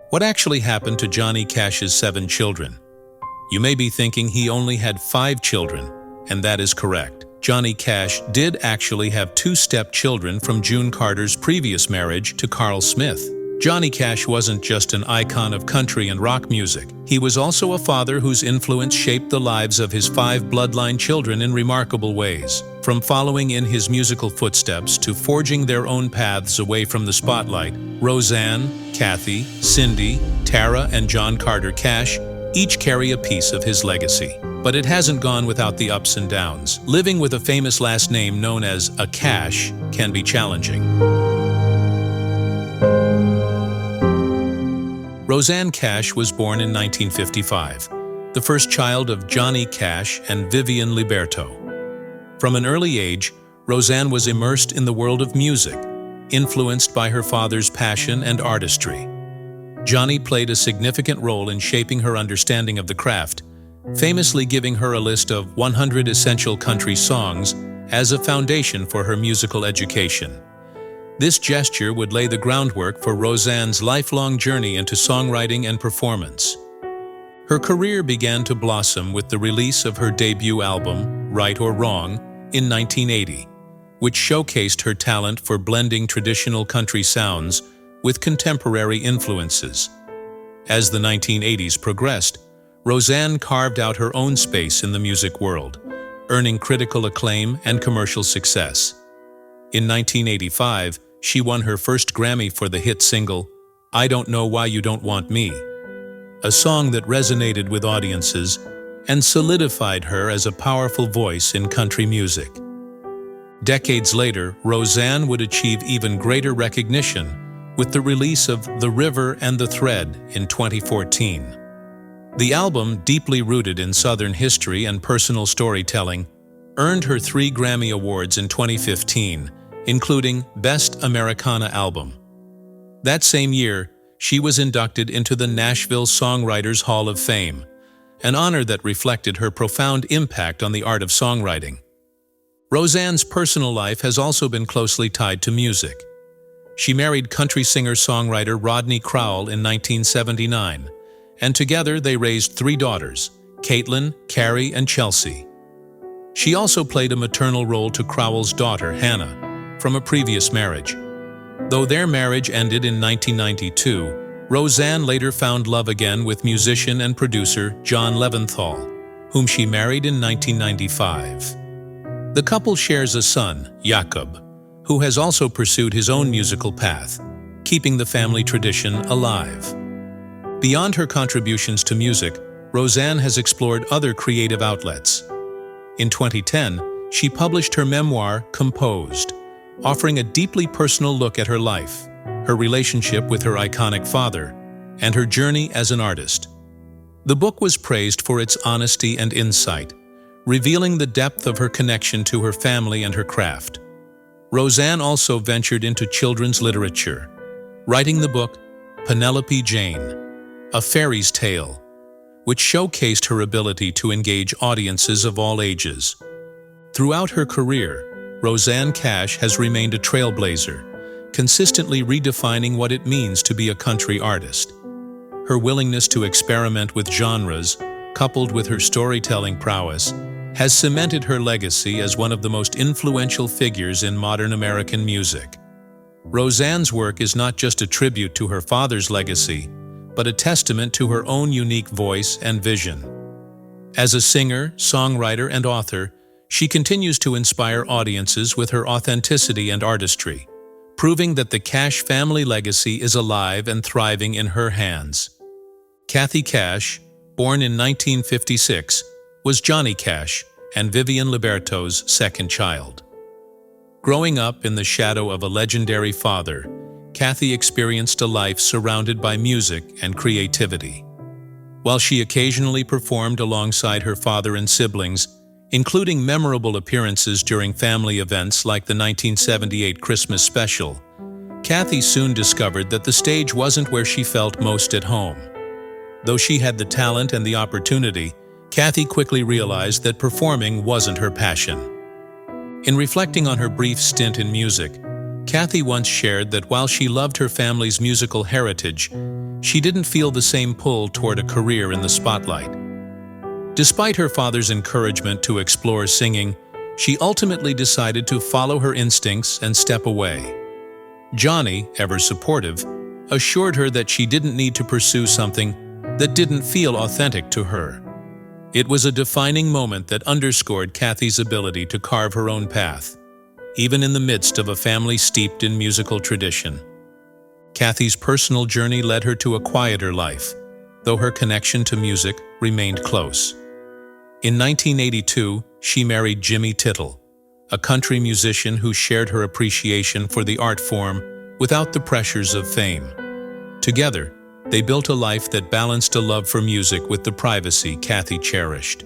What actually happened to Johnny Cash's 7 children? You may be thinking he only had 5 children, and that is correct. Johnny Cash did actually have 2 stepchildren from June Carter's previous marriage to Carl Smith. Johnny Cash wasn't just an icon of country and rock music. He was also a father whose influence shaped the lives of his 5 bloodline children in remarkable ways. From following in his musical footsteps to forging their own paths away from the spotlight, Roseanne, Kathy, Cindy, Tara, and John Carter Cash each carry a piece of his legacy. But it hasn't gone without the ups and downs. Living with a famous last name known as a Cash can be challenging. Roseanne Cash was born in 1955, the first child of Johnny Cash and Vivian Liberto. From an early age, Roseanne was immersed in the world of music, influenced by her father's passion and artistry. Johnny played a significant role in shaping her understanding of the craft, famously giving her a list of 100 essential country songs as a foundation for her musical education. This gesture would lay the groundwork for Roseanne's lifelong journey into songwriting and performance. Her career began to blossom with the release of her debut album, Right or Wrong, in 1980, which showcased her talent for blending traditional country sounds with contemporary influences. As the 1980s progressed, Roseanne carved out her own space in the music world, earning critical acclaim and commercial success. In 1985, she won her first Grammy for the hit single, I Don't Know Why You Don't Want Me, a song that resonated with audiences and solidified her as a powerful voice in country music. Decades later, Roseanne would achieve even greater recognition with the release of The River and the Thread in 2014. The album, deeply rooted in Southern history and personal storytelling, earned her 3 Grammy Awards in 2015, including Best Americana Album. That same year, she was inducted into the Nashville Songwriters Hall of Fame, an honor that reflected her profound impact on the art of songwriting. Roseanne's personal life has also been closely tied to music. She married country singer-songwriter Rodney Crowell in 1979, and together they raised 3 daughters, Caitlin, Carrie, and Chelsea. She also played a maternal role to Crowell's daughter, Hannah, from a previous marriage. Though their marriage ended in 1992, Roseanne later found love again with musician and producer John Leventhal, whom she married in 1995. The couple shares a son, Jakob, who has also pursued his own musical path, keeping the family tradition alive. Beyond her contributions to music, Roseanne has explored other creative outlets. In 2010, she published her memoir, Composed, offering a deeply personal look at her life, her relationship with her iconic father, and her journey as an artist. The book was praised for its honesty and insight, revealing the depth of her connection to her family and her craft. Roseanne also ventured into children's literature, writing the book Penelope Jane, A Fairy's Tale, which showcased her ability to engage audiences of all ages. Throughout her career, Roseanne Cash has remained a trailblazer, consistently redefining what it means to be a country artist. Her willingness to experiment with genres, coupled with her storytelling prowess, has cemented her legacy as one of the most influential figures in modern American music. Roseanne's work is not just a tribute to her father's legacy, but a testament to her own unique voice and vision. As a singer, songwriter, and author, she continues to inspire audiences with her authenticity and artistry, proving that the Cash family legacy is alive and thriving in her hands. Kathy Cash, born in 1956, was Johnny Cash and Vivian Liberto's second child. Growing up in the shadow of a legendary father, Kathy experienced a life surrounded by music and creativity. While she occasionally performed alongside her father and siblings, including memorable appearances during family events like the 1978 Christmas special, Kathy soon discovered that the stage wasn't where she felt most at home. Though she had the talent and the opportunity, Kathy quickly realized that performing wasn't her passion. In reflecting on her brief stint in music, Kathy once shared that while she loved her family's musical heritage, she didn't feel the same pull toward a career in the spotlight. Despite her father's encouragement to explore singing, she ultimately decided to follow her instincts and step away. Johnny, ever supportive, assured her that she didn't need to pursue something that didn't feel authentic to her. It was a defining moment that underscored Kathy's ability to carve her own path, even in the midst of a family steeped in musical tradition. Kathy's personal journey led her to a quieter life, though her connection to music remained close. In 1982, she married Jimmy Tittle, a country musician who shared her appreciation for the art form without the pressures of fame. Together, they built a life that balanced a love for music with the privacy Kathy cherished.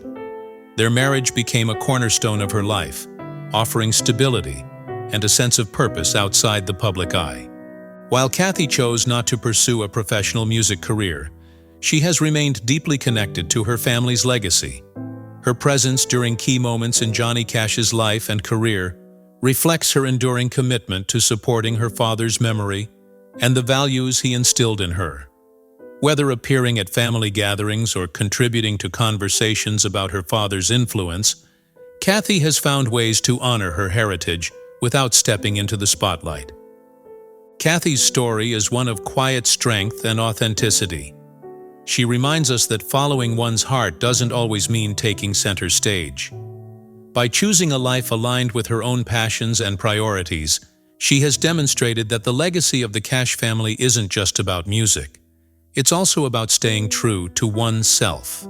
Their marriage became a cornerstone of her life, offering stability and a sense of purpose outside the public eye. While Kathy chose not to pursue a professional music career, she has remained deeply connected to her family's legacy. Her presence during key moments in Johnny Cash's life and career reflects her enduring commitment to supporting her father's memory and the values he instilled in her. Whether appearing at family gatherings or contributing to conversations about her father's influence, Kathy has found ways to honor her heritage without stepping into the spotlight. Kathy's story is one of quiet strength and authenticity. She reminds us that following one's heart doesn't always mean taking center stage. By choosing a life aligned with her own passions and priorities, she has demonstrated that the legacy of the Cash family isn't just about music. It's also about staying true to oneself.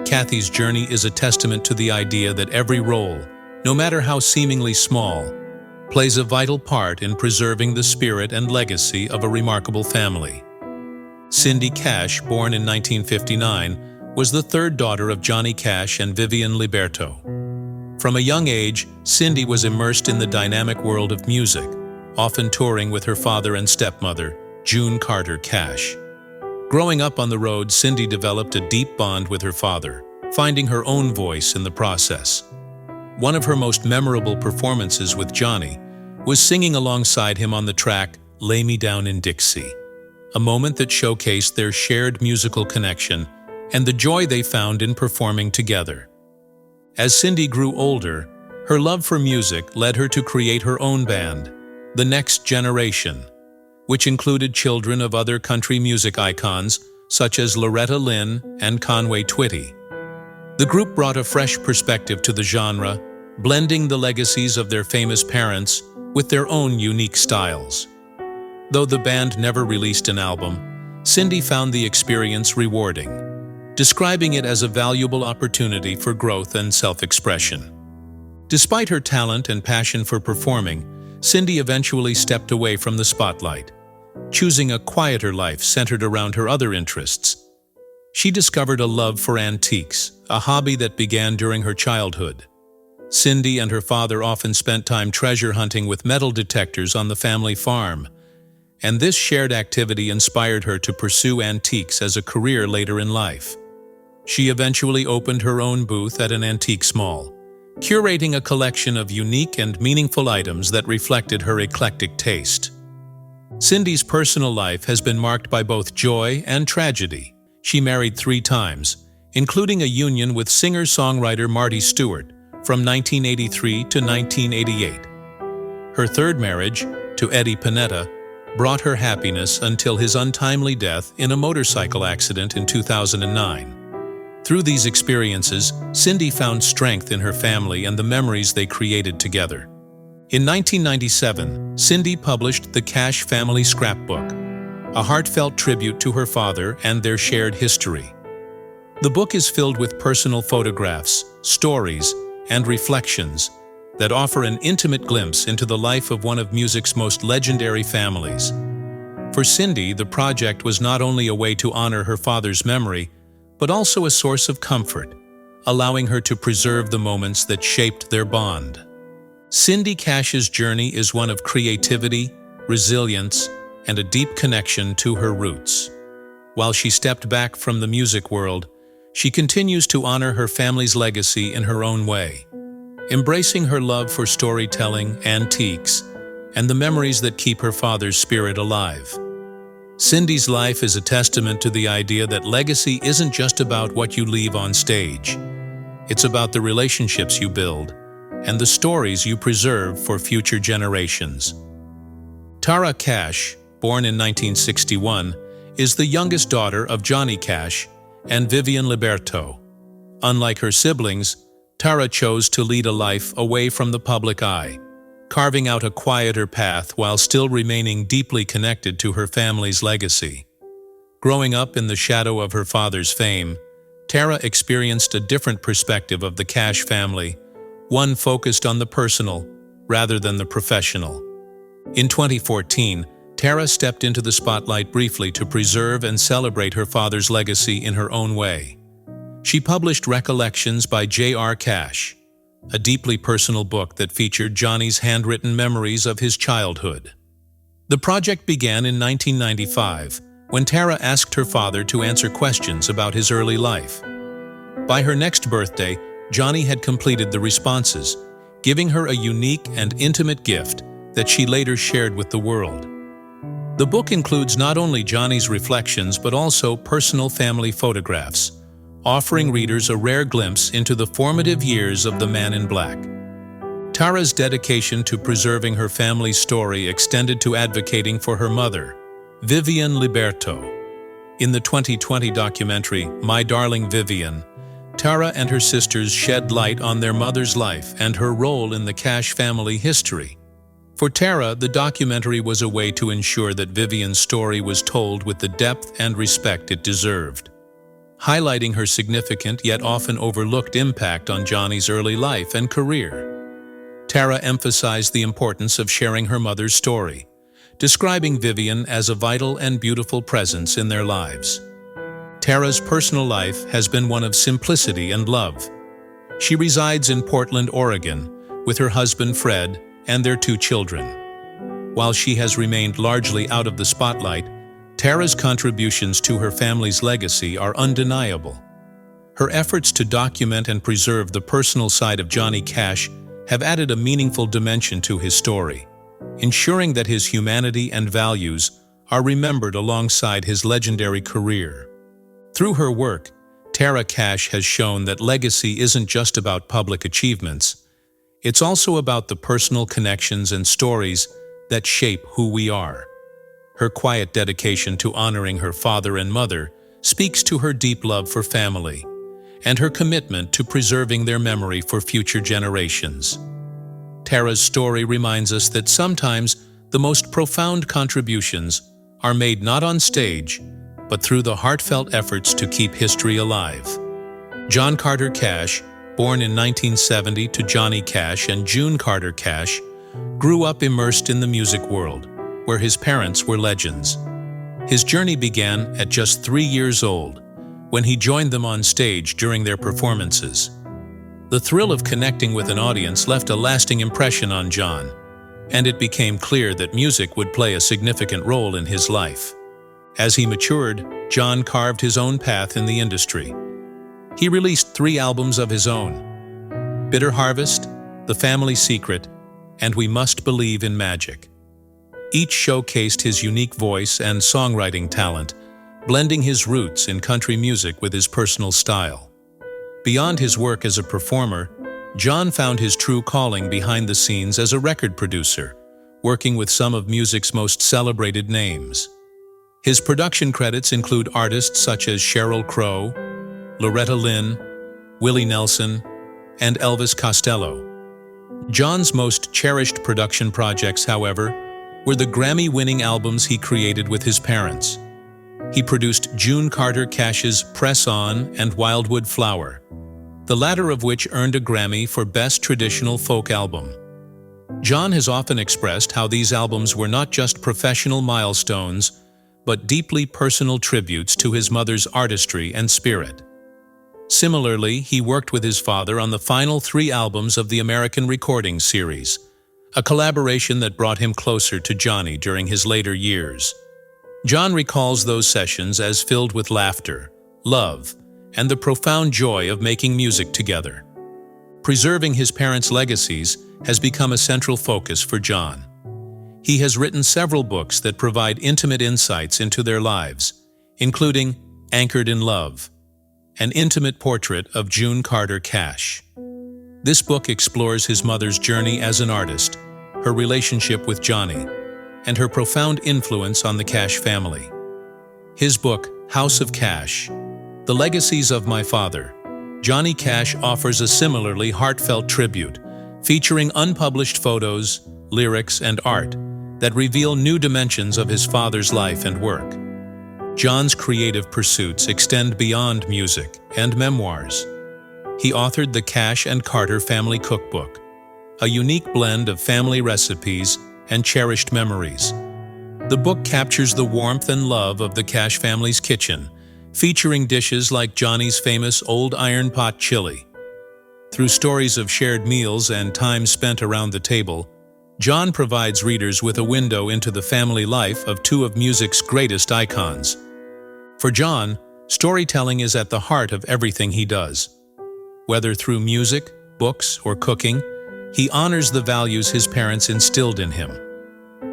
Kathy's journey is a testament to the idea that every role, no matter how seemingly small, plays a vital part in preserving the spirit and legacy of a remarkable family. Cindy Cash, born in 1959, was the third daughter of Johnny Cash and Vivian Liberto. From a young age, Cindy was immersed in the dynamic world of music, often touring with her father and stepmother, June Carter Cash. Growing up on the road, Cindy developed a deep bond with her father, finding her own voice in the process. One of her most memorable performances with Johnny was singing alongside him on the track "Lay Me Down in Dixie," a moment that showcased their shared musical connection and the joy they found in performing together. As Cindy grew older, her love for music led her to create her own band, The Next Generation, which included children of other country music icons such as Loretta Lynn and Conway Twitty. The group brought a fresh perspective to the genre, blending the legacies of their famous parents with their own unique styles. Though the band never released an album, Cindy found the experience rewarding, describing it as a valuable opportunity for growth and self-expression. Despite her talent and passion for performing, Cindy eventually stepped away from the spotlight, choosing a quieter life centered around her other interests. She discovered a love for antiques, a hobby that began during her childhood. Cindy and her father often spent time treasure hunting with metal detectors on the family farm, and this shared activity inspired her to pursue antiques as a career later in life. She eventually opened her own booth at an antiques mall, curating a collection of unique and meaningful items that reflected her eclectic taste. Cindy's personal life has been marked by both joy and tragedy. She married 3 times, including a union with singer-songwriter Marty Stewart from 1983 to 1988. Her third marriage, to Eddie Panetta, brought her happiness until his untimely death in a motorcycle accident in 2009. Through these experiences, Cindy found strength in her family and the memories they created together. In 1997, Cindy published the Cash Family Scrapbook, a heartfelt tribute to her father and their shared history. The book is filled with personal photographs, stories, and reflections that offer an intimate glimpse into the life of one of music's most legendary families. For Cindy, the project was not only a way to honor her father's memory, but also a source of comfort, allowing her to preserve the moments that shaped their bond. Cindy Cash's journey is one of creativity, resilience, and a deep connection to her roots. While she stepped back from the music world, she continues to honor her family's legacy in her own way, embracing her love for storytelling, antiques, and the memories that keep her father's spirit alive. Cindy's life is a testament to the idea that legacy isn't just about what you leave on stage. It's about the relationships you build and the stories you preserve for future generations. Tara Cash, born in 1961, is the youngest daughter of Johnny Cash and Vivian Liberto. Unlike her siblings, Tara chose to lead a life away from the public eye, carving out a quieter path while still remaining deeply connected to her family's legacy. Growing up in the shadow of her father's fame, Tara experienced a different perspective of the Cash family, one focused on the personal rather than the professional. In 2014, Tara stepped into the spotlight briefly to preserve and celebrate her father's legacy in her own way. She published Recollections by J.R. Cash, a deeply personal book that featured Johnny's handwritten memories of his childhood. The project began in 1995, when Tara asked her father to answer questions about his early life. By her next birthday, Johnny had completed the responses, giving her a unique and intimate gift that she later shared with the world. The book includes not only Johnny's reflections but also personal family photographs, offering readers a rare glimpse into the formative years of the Man in Black. Tara's dedication to preserving her family's story extended to advocating for her mother, Vivian Liberto. In the 2020 documentary, My Darling Vivian, Tara and her sisters shed light on their mother's life and her role in the Cash family history. For Tara, the documentary was a way to ensure that Vivian's story was told with the depth and respect it deserved, highlighting her significant yet often overlooked impact on Johnny's early life and career. Tara emphasized the importance of sharing her mother's story, describing Vivian as a vital and beautiful presence in their lives. Tara's personal life has been one of simplicity and love. She resides in Portland, Oregon, with her husband Fred and their 2 children. While she has remained largely out of the spotlight, Tara's contributions to her family's legacy are undeniable. Her efforts to document and preserve the personal side of Johnny Cash have added a meaningful dimension to his story, ensuring that his humanity and values are remembered alongside his legendary career. Through her work, Tara Cash has shown that legacy isn't just about public achievements. It's also about the personal connections and stories that shape who we are. Her quiet dedication to honoring her father and mother speaks to her deep love for family and her commitment to preserving their memory for future generations. Tara's story reminds us that sometimes the most profound contributions are made not on stage, but through the heartfelt efforts to keep history alive. John Carter Cash, born in 1970 to Johnny Cash and June Carter Cash, grew up immersed in the music world, where his parents were legends. His journey began at just 3 years old, when he joined them on stage during their performances. The thrill of connecting with an audience left a lasting impression on John, and it became clear that music would play a significant role in his life. As he matured, John carved his own path in the industry. He released 3 albums of his own: Bitter Harvest, The Family Secret, and We Must Believe in Magic. Each showcased his unique voice and songwriting talent, blending his roots in country music with his personal style. Beyond his work as a performer, John found his true calling behind the scenes as a record producer, working with some of music's most celebrated names. His production credits include artists such as Sheryl Crow, Loretta Lynn, Willie Nelson, and Elvis Costello. John's most cherished production projects, however, were the Grammy-winning albums he created with his parents. He produced June Carter Cash's Press On and Wildwood Flower, the latter of which earned a Grammy for Best Traditional Folk Album. John has often expressed how these albums were not just professional milestones, but deeply personal tributes to his mother's artistry and spirit. Similarly, he worked with his father on the final 3 albums of the American Recording Series, a collaboration that brought him closer to Johnny during his later years. John recalls those sessions as filled with laughter, love, and the profound joy of making music together. Preserving his parents' legacies has become a central focus for John. He has written several books that provide intimate insights into their lives, including Anchored in Love, an intimate portrait of June Carter Cash. This book explores his mother's journey as an artist, her relationship with Johnny, and her profound influence on the Cash family. His book, House of Cash, The Legacies of My Father, Johnny Cash offers a similarly heartfelt tribute, featuring unpublished photos, lyrics, and art that reveal new dimensions of his father's life and work. John's creative pursuits extend beyond music and memoirs. He authored the Cash and Carter Family Cookbook, a unique blend of family recipes and cherished memories. The book captures the warmth and love of the Cash family's kitchen, featuring dishes like Johnny's famous Old Iron Pot chili. Through stories of shared meals and time spent around the table, John provides readers with a window into the family life of two of music's greatest icons. For John, storytelling is at the heart of everything he does. Whether through music, books, or cooking, he honors the values his parents instilled in him: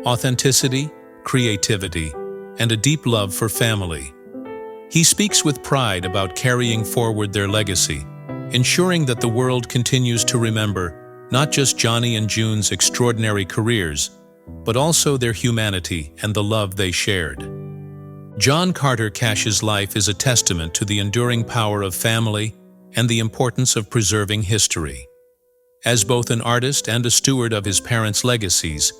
authenticity, creativity, and a deep love for family. He speaks with pride about carrying forward their legacy, ensuring that the world continues to remember not just Johnny and June's extraordinary careers, but also their humanity and the love they shared. John Carter Cash's life is a testament to the enduring power of family and the importance of preserving history. As both an artist and a steward of his parents' legacies,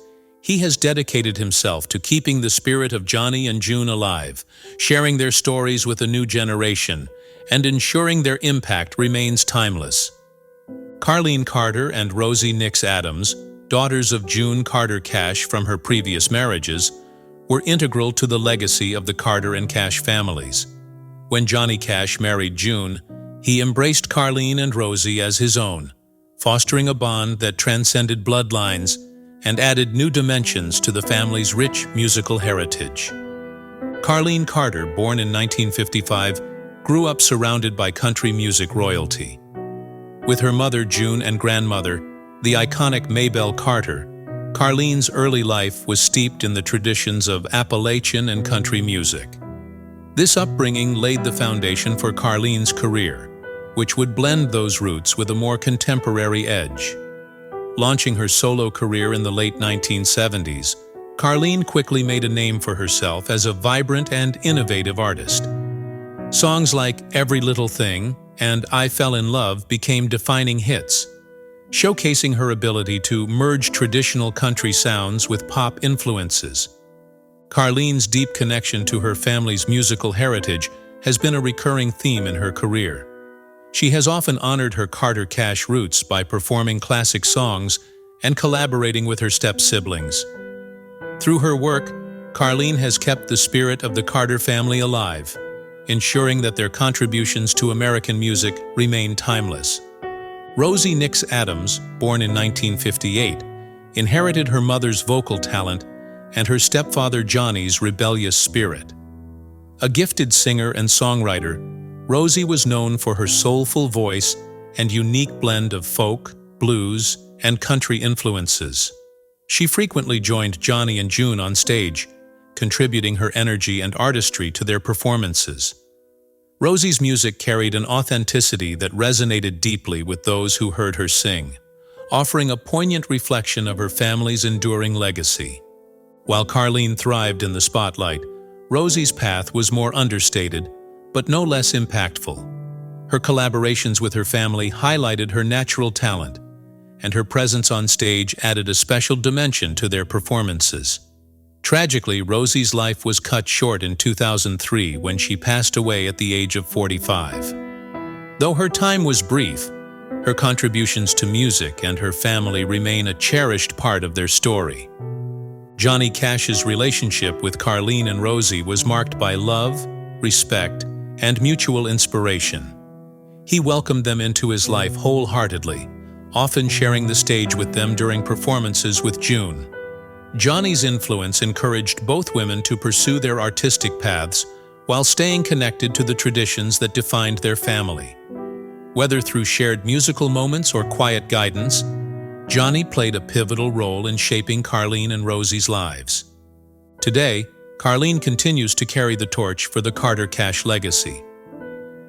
he has dedicated himself to keeping the spirit of Johnny and June alive, sharing their stories with a new generation, and ensuring their impact remains timeless. Carlen Carter and Rosie Nix Adams, daughters of June Carter Cash from her previous marriages, were integral to the legacy of the Carter and Cash families. When Johnny Cash married June, he embraced Carlen and Rosie as his own, fostering a bond that transcended bloodlines and added new dimensions to the family's rich musical heritage. Carlen Carter, born in 1955, grew up surrounded by country music royalty. With her mother June and grandmother, the iconic Maybelle Carter, Carlen's early life was steeped in the traditions of Appalachian and country music. This upbringing laid the foundation for Carlen's career, which would blend those roots with a more contemporary edge. Launching her solo career in the late 1970s, Carlen quickly made a name for herself as a vibrant and innovative artist. Songs like Every Little Thing and I Fell in Love became defining hits, showcasing her ability to merge traditional country sounds with pop influences. Carlen's deep connection to her family's musical heritage has been a recurring theme in her career. She has often honored her Carter Cash roots by performing classic songs and collaborating with her step-siblings. Through her work, Carlen has kept the spirit of the Carter family alive, ensuring that their contributions to American music remain timeless. Rosie Nix Adams, born in 1958, inherited her mother's vocal talent and her stepfather Johnny's rebellious spirit. A gifted singer and songwriter, Rosie was known for her soulful voice and unique blend of folk, blues, and country influences. She frequently joined Johnny and June on stage, contributing her energy and artistry to their performances. Rosie's music carried an authenticity that resonated deeply with those who heard her sing, offering a poignant reflection of her family's enduring legacy. While Carlen thrived in the spotlight, Rosie's path was more understated, but no less impactful. Her collaborations with her family highlighted her natural talent, and her presence on stage added a special dimension to their performances. Tragically, Rosie's life was cut short in 2003 when she passed away at the age of 45. Though her time was brief, her contributions to music and her family remain a cherished part of their story. Johnny Cash's relationship with Carlen and Rosie was marked by love, respect, and mutual inspiration. He welcomed them into his life wholeheartedly, often sharing the stage with them during performances with June. Johnny's influence encouraged both women to pursue their artistic paths while staying connected to the traditions that defined their family. Whether through shared musical moments or quiet guidance, Johnny played a pivotal role in shaping Carlen and Rosie's lives. Today, Carlen continues to carry the torch for the Carter Cash legacy.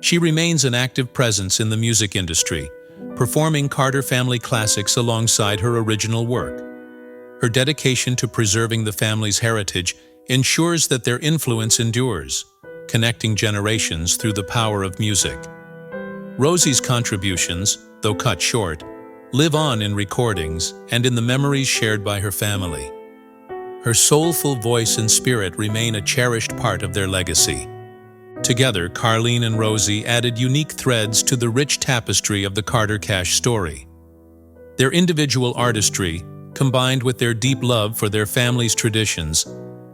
She remains an active presence in the music industry, performing Carter family classics alongside her original work. Her dedication to preserving the family's heritage ensures that their influence endures, connecting generations through the power of music. Rosie's contributions, though cut short, live on in recordings and in the memories shared by her family. Her soulful voice and spirit remain a cherished part of their legacy. Together, Carlen and Rosie added unique threads to the rich tapestry of the Carter Cash story. Their individual artistry, combined with their deep love for their family's traditions,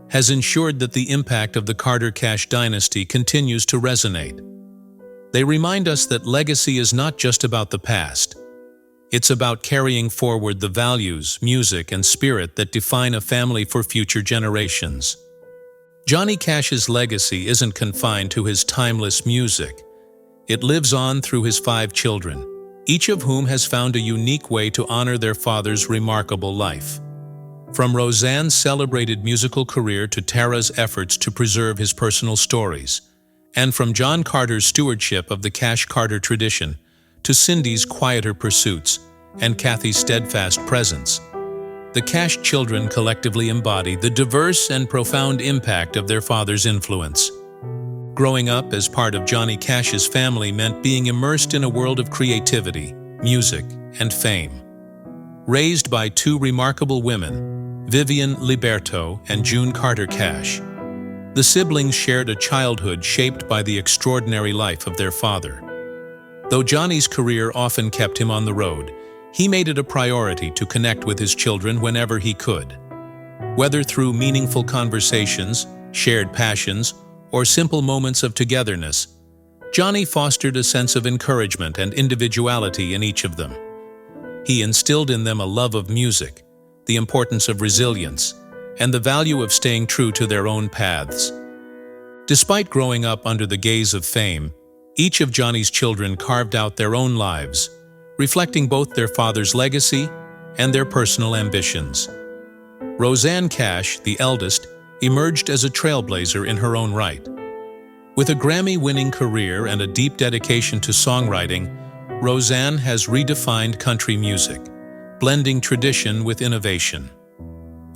has ensured that the impact of the Carter Cash dynasty continues to resonate. They remind us that legacy is not just about the past. It's about carrying forward the values, music, and spirit that define a family for future generations. Johnny Cash's legacy isn't confined to his timeless music. It lives on through his 5 children, each of whom has found a unique way to honor their father's remarkable life. From Roseanne's celebrated musical career to Tara's efforts to preserve his personal stories, and from John Carter's stewardship of the Cash-Carter tradition to Cindy's quieter pursuits and Kathy's steadfast presence, the Cash children collectively embody the diverse and profound impact of their father's influence. Growing up as part of Johnny Cash's family meant being immersed in a world of creativity, music, and fame. Raised by 2 remarkable women, Vivian Liberto and June Carter Cash, the siblings shared a childhood shaped by the extraordinary life of their father. Though Johnny's career often kept him on the road, he made it a priority to connect with his children whenever he could. Whether through meaningful conversations, shared passions, or simple moments of togetherness, Johnny fostered a sense of encouragement and individuality in each of them. He instilled in them a love of music, the importance of resilience, and the value of staying true to their own paths. Despite growing up under the gaze of fame, each of Johnny's children carved out their own lives, reflecting both their father's legacy and their personal ambitions. Roseanne Cash, the eldest, emerged as a trailblazer in her own right. With a Grammy-winning career and a deep dedication to songwriting, Roseanne has redefined country music, blending tradition with innovation.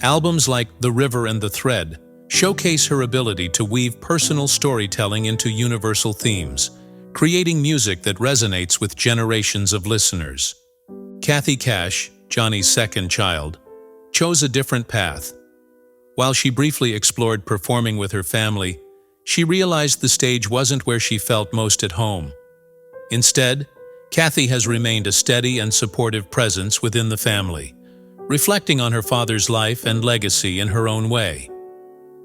Albums like The River and the Thread showcase her ability to weave personal storytelling into universal themes, creating music that resonates with generations of listeners. Kathy Cash, Johnny's second child, chose a different path. While she briefly explored performing with her family, she realized the stage wasn't where she felt most at home. Instead, Kathy has remained a steady and supportive presence within the family, reflecting on her father's life and legacy in her own way.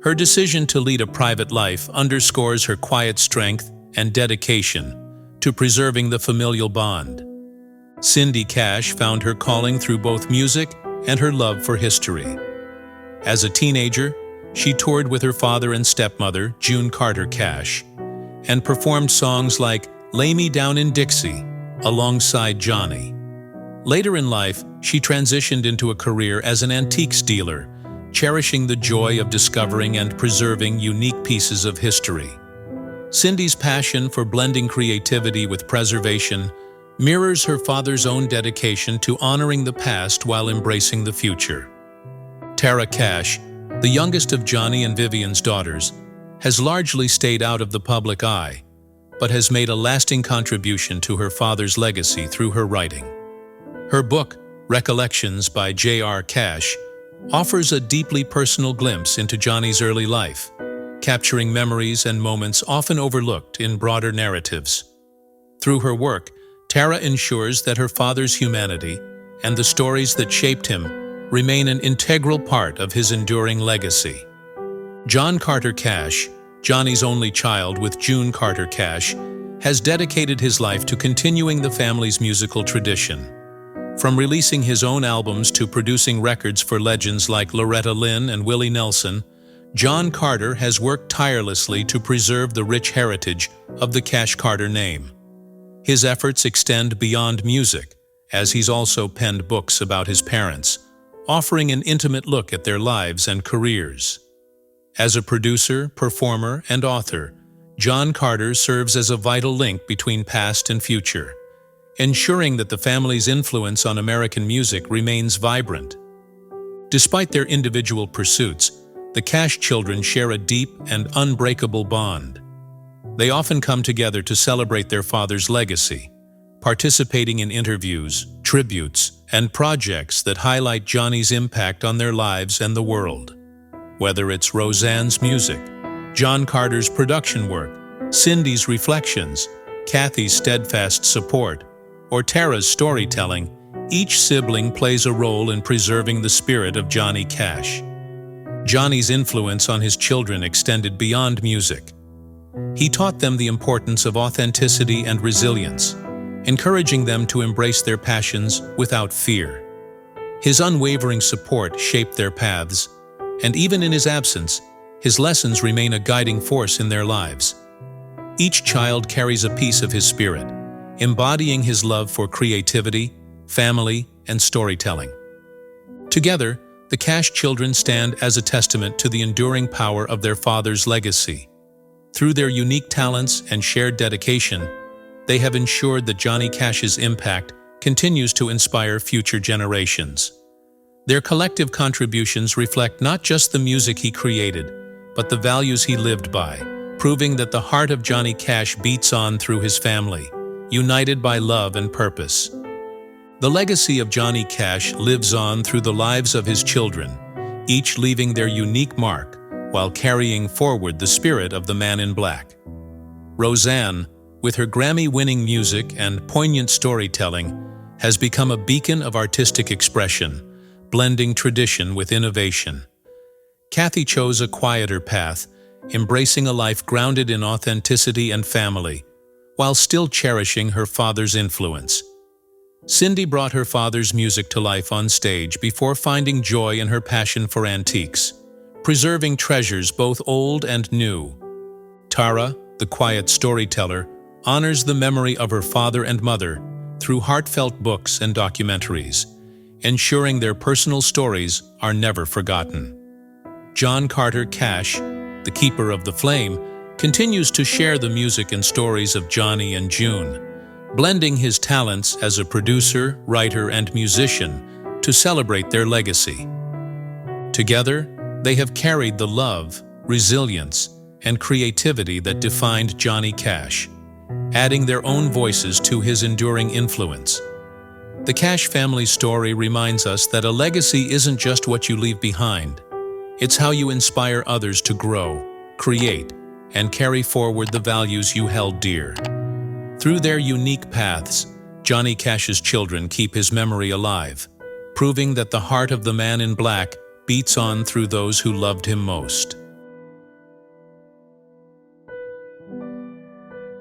Her decision to lead a private life underscores her quiet strength and dedication to preserving the familial bond. Cindy Cash found her calling through both music and her love for history. As a teenager, she toured with her father and stepmother, June Carter Cash, and performed songs like Lay Me Down in Dixie alongside Johnny. Later in life, she transitioned into a career as an antiques dealer, cherishing the joy of discovering and preserving unique pieces of history. Cindy's passion for blending creativity with preservation mirrors her father's own dedication to honoring the past while embracing the future. Tara Cash, the youngest of Johnny and Vivian's daughters, has largely stayed out of the public eye, but has made a lasting contribution to her father's legacy through her writing. Her book, Recollections by J.R. Cash, offers a deeply personal glimpse into Johnny's early life, capturing memories and moments often overlooked in broader narratives. Through her work, Tara ensures that her father's humanity and the stories that shaped him remain an integral part of his enduring legacy. John Carter Cash, Johnny's only child with June Carter Cash, has dedicated his life to continuing the family's musical tradition. From releasing his own albums to producing records for legends like Loretta Lynn and Willie Nelson, John Carter has worked tirelessly to preserve the rich heritage of the Cash-Carter name. His efforts extend beyond music, as he's also penned books about his parents, offering an intimate look at their lives and careers. As a producer, performer, and author, John Carter serves as a vital link between past and future, ensuring that the family's influence on American music remains vibrant. Despite their individual pursuits, the Cash children share a deep and unbreakable bond. They often come together to celebrate their father's legacy, participating in interviews, tributes, and projects that highlight Johnny's impact on their lives and the world. Whether it's Roseanne's music, John Carter's production work, Cindy's reflections, Kathy's steadfast support, or Tara's storytelling, each sibling plays a role in preserving the spirit of Johnny Cash. Johnny's influence on his children extended beyond music. He taught them the importance of authenticity and resilience, encouraging them to embrace their passions without fear. His unwavering support shaped their paths, and even in his absence, his lessons remain a guiding force in their lives. Each child carries a piece of his spirit, embodying his love for creativity, family, and storytelling. Together, the Cash children stand as a testament to the enduring power of their father's legacy. Through their unique talents and shared dedication, they have ensured that Johnny Cash's impact continues to inspire future generations. Their collective contributions reflect not just the music he created, but the values he lived by, proving that the heart of Johnny Cash beats on through his family, united by love and purpose. The legacy of Johnny Cash lives on through the lives of his children, each leaving their unique mark while carrying forward the spirit of the Man in Black. Roseanne, with her Grammy-winning music and poignant storytelling, has become a beacon of artistic expression, blending tradition with innovation. Kathy chose a quieter path, embracing a life grounded in authenticity and family, while still cherishing her father's influence. Cindy brought her father's music to life on stage before finding joy in her passion for antiques, preserving treasures both old and new. Tara, the quiet storyteller, honors the memory of her father and mother through heartfelt books and documentaries, ensuring their personal stories are never forgotten. John Carter Cash, the keeper of the flame, continues to share the music and stories of Johnny and June, blending his talents as a producer, writer, and musician to celebrate their legacy. Together, they have carried the love, resilience, and creativity that defined Johnny Cash, adding their own voices to his enduring influence. The Cash family story reminds us that a legacy isn't just what you leave behind. It's how you inspire others to grow, create, and carry forward the values you held dear. Through their unique paths, Johnny Cash's children keep his memory alive, proving that the heart of the Man in Black beats on through those who loved him most.